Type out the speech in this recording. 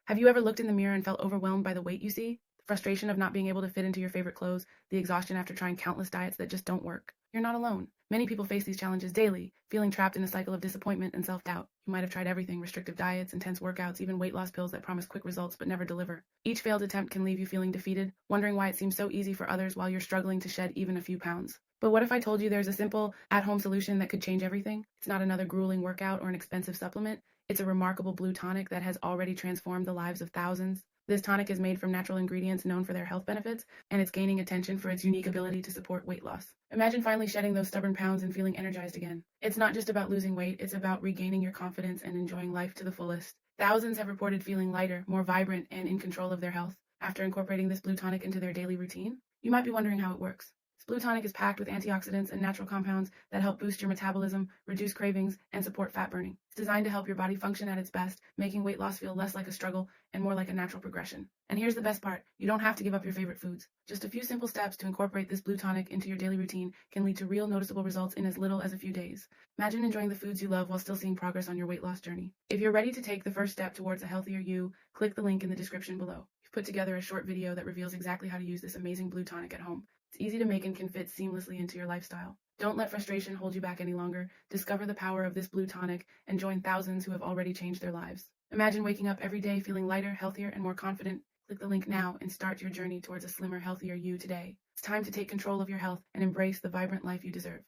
Have you ever looked in the mirror and felt overwhelmed by the weight you see? The frustration of not being able to fit into your favorite clothes, the exhaustion after trying countless diets that just don't work? You're not alone. Many people face these challenges daily, feeling trapped in a cycle of disappointment and self-doubt. You might have tried everything: restrictive diets, intense workouts, even weight loss pills that promise quick results but never deliver. Each failed attempt can leave you feeling defeated, wondering why it seems so easy for others while you're struggling to shed even a few pounds. But what if I told you there's a simple, at-home solution that could change everything? It's not another grueling workout or an expensive supplement. It's a remarkable blue tonic that has already transformed the lives of thousands. This tonic is made from natural ingredients known for their health benefits, and it's gaining attention for its unique ability to support weight loss. Imagine finally shedding those stubborn pounds and feeling energized again. It's not just about losing weight, it's about regaining your confidence and enjoying life to the fullest. Thousands have reported feeling lighter, more vibrant, and in control of their health after incorporating this blue tonic into their daily routine. You might be wondering how it works. Blue tonic is packed with antioxidants and natural compounds that help boost your metabolism, reduce cravings, and support fat burning. It's designed to help your body function at its best, making weight loss feel less like a struggle and more like a natural progression. And here's the best part: you don't have to give up your favorite foods. Just a few simple steps to incorporate this blue tonic into your daily routine can lead to real noticeable results in as little as a few days. Imagine enjoying the foods you love while still seeing progress on your weight loss journey. If you're ready to take the first step towards a healthier you, click the link in the description below. We've put together a short video that reveals exactly how to use this amazing blue tonic at home. It's easy to make and can fit seamlessly into your lifestyle. Don't let frustration hold you back any longer. Discover the power of this blue tonic and join thousands who have already changed their lives. Imagine waking up every day feeling lighter, healthier, and more confident. Click the link now and start your journey towards a slimmer, healthier you today. It's time to take control of your health and embrace the vibrant life you deserve.